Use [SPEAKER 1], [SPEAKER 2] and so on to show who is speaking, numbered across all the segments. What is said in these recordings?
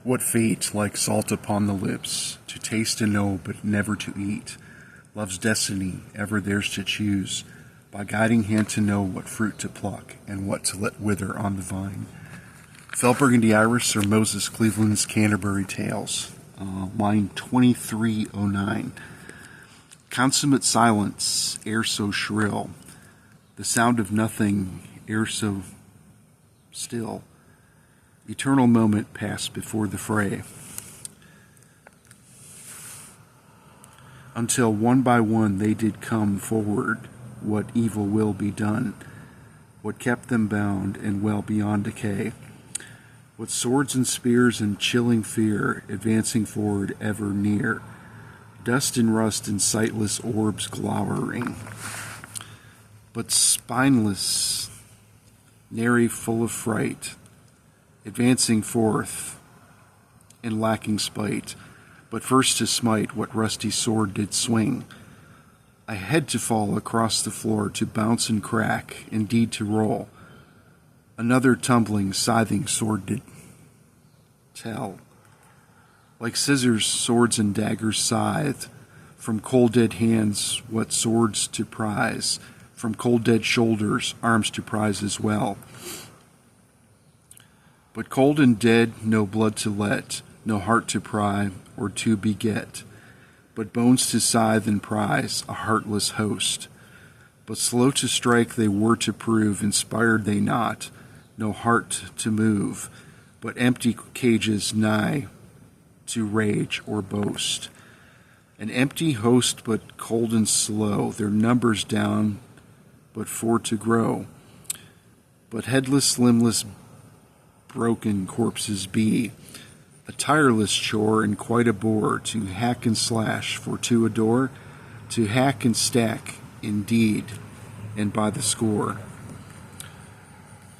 [SPEAKER 1] What fate, like salt upon the lips, to taste and know but never to eat? Love's destiny, ever theirs to choose, by guiding hand to know what fruit to pluck and what to let wither on the vine. Fell Burgundy Iris or Moses Cleveland's Canterbury Tales, line 2309. Consummate silence, air so shrill, the sound of nothing, air so still. Eternal moment passed before the fray, until one by one they did come forward. What evil will be done? What kept them bound and well beyond decay? What swords and spears and chilling fear, advancing forward ever near? Dust and rust and sightless orbs glowering, but spineless, nary full of fright, advancing forth in lacking spite, but first to smite what rusty sword did swing. I had to fall across the floor, to bounce and crack, indeed to roll. Another tumbling, scything sword did tell. Like scissors, swords and daggers scythed, from cold dead hands what swords to prize, from cold dead shoulders arms to prize as well. But cold and dead, no blood to let, no heart to pry or to beget, but bones to scythe and prize, a heartless host. But slow to strike they were to prove, inspired they not, no heart to move, but empty cages nigh to rage or boast. An empty host, but cold and slow, their numbers down, but for to grow. But headless, limbless, broken corpses be, a tireless chore and quite a bore, to hack and slash for to adore, to hack and stack, indeed, and by the score.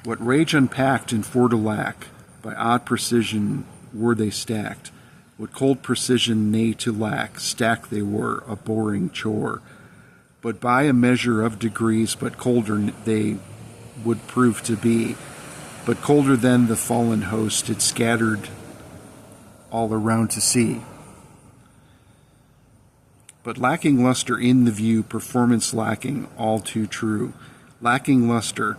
[SPEAKER 1] What rage unpacked and for to lack, by odd precision were they stacked, what cold precision nay to lack, stacked they were, a boring chore. But by a measure of degrees, but colder they would prove to be, but colder than the fallen host, it scattered all around to see. But lacking luster in the view, performance lacking, all too true. Lacking luster,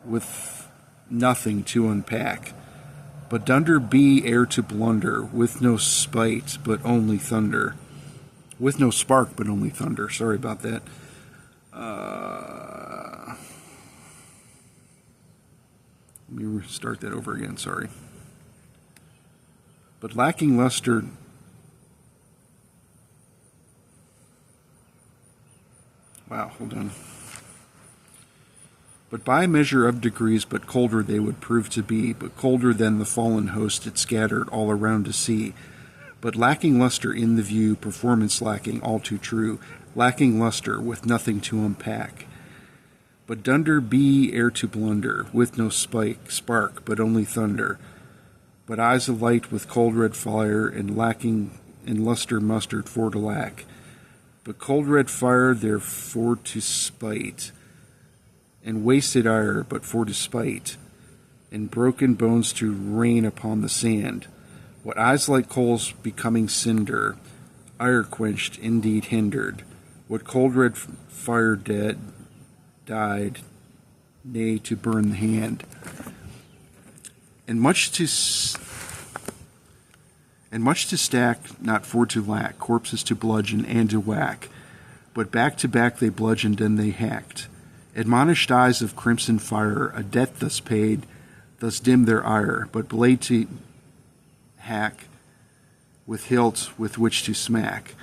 [SPEAKER 1] with nothing to unpack. But dunder be ere to blunder, with no spite, but only thunder. With no spark, but only thunder. Sorry about that. Let me start that over again, sorry. But lacking luster, wow, hold on. But by measure of degrees, but colder they would prove to be, but colder than the fallen host it scattered all around to see. But lacking luster in the view, performance lacking, all too true, lacking luster, with nothing to unpack. But dunder be ere to blunder, with no spark, but only thunder. But eyes alight with cold red fire, and lacking in luster mustard for to lack. But cold red fire therefore to spite, and wasted ire but for to spite, and broken bones to rain upon the sand. What eyes like coals becoming cinder, ire quenched indeed hindered. What cold red fire died, nay to burn the hand. And much to stack, not for to lack, corpses to bludgeon and to whack, but back to back they bludgeoned and they hacked. Admonished eyes of crimson fire, a debt thus paid, thus dim their ire, but blade to hack, with hilt with which to smack.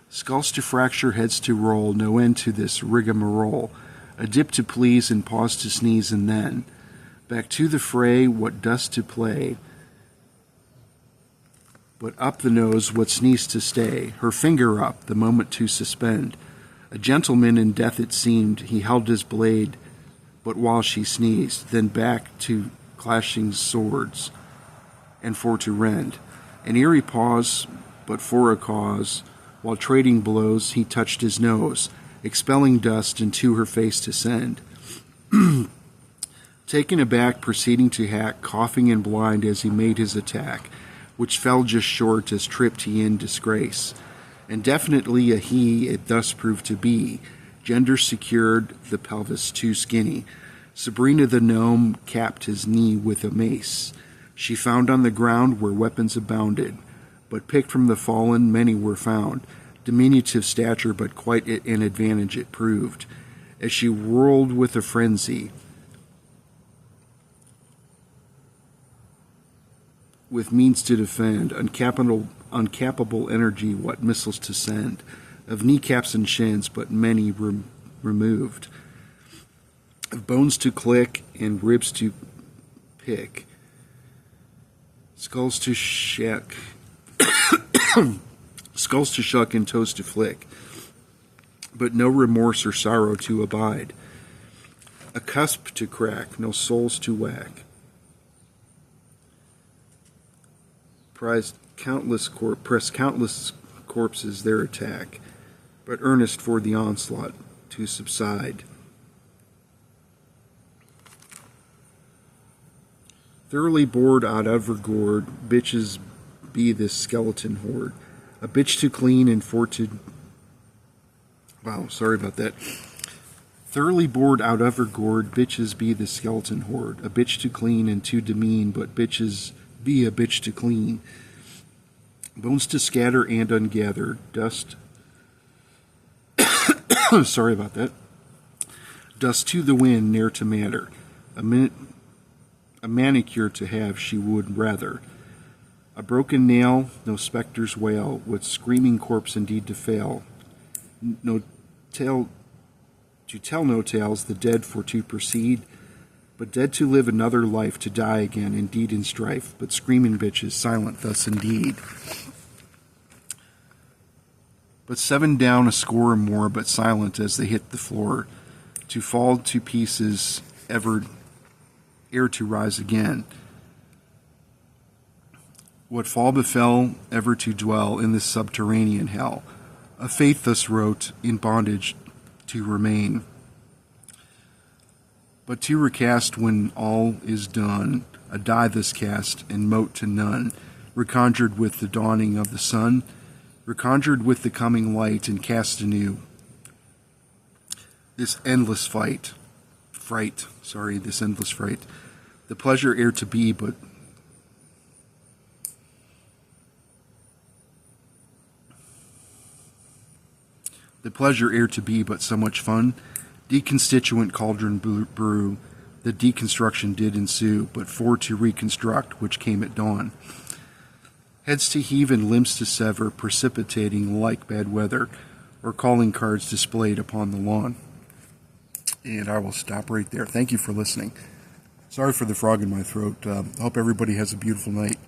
[SPEAKER 1] Skulls to fracture, heads to roll, no end to this rigmarole. A dip to please and pause to sneeze, and then back to the fray, what dust to play, but up the nose, what sneeze to stay, her finger up, the moment to suspend. A gentleman in death it seemed, he held his blade, but while she sneezed, then back to clashing swords, and for to rend. An eerie pause, but for a cause, while trading blows, he touched his nose, expelling dust into her face to send. Taken aback, proceeding to hack, coughing and blind as he made his attack, which fell just short as tripped he in disgrace. And definitely a he it thus proved to be, gender secured, the pelvis too skinny. Sabrina the gnome capped his knee with a mace. She found on the ground where weapons abounded, but picked from the fallen many were found. Diminutive stature, but quite an advantage it proved, as she whirled with a frenzy, with means to defend, uncapable energy, what missiles to send, of kneecaps and shins, but many removed, of bones to click and ribs to pick, skulls to shuck, skulls to shuck and toes to flick, but no remorse or sorrow to abide, a cusp to crack, no souls to whack, press countless corpses their attack, but earnest for the onslaught to subside. Thoroughly bored out of her gourd, bitches be this skeleton horde. A bitch to clean and for to... Wow, sorry about that. Thoroughly bored out of her gourd, bitches be the skeleton horde. A bitch to clean and to demean, but bitches be a bitch to clean. Bones to scatter and ungather, dust... sorry about that. Dust to the wind, ne'er to matter. A manicure to have she would rather. A broken nail, no spectre's wail, with screaming corpse indeed to fail. No tale to tell no tales, the dead for to proceed, but dead to live another life, to die again, indeed in strife, but screaming bitches silent thus indeed. But 7 down, a score or more, but silent as they hit the floor, to fall to pieces ere to rise again. What fall befell, ever to dwell in this subterranean hell. A faith thus wrote, in bondage to remain. But to recast when all is done, a die thus cast, and mote to none, reconjured with the dawning of the sun, reconjured with the coming light, and cast anew. This endless fright. The pleasure ere to be, but so much fun. Deconstituent cauldron brew, the deconstruction did ensue, but for to reconstruct, which came at dawn. Heads to heave and limbs to sever, precipitating like bad weather, or calling cards displayed upon the lawn. And I will stop right there. Thank you for listening. Sorry for the frog in my throat. Hope everybody has a beautiful night.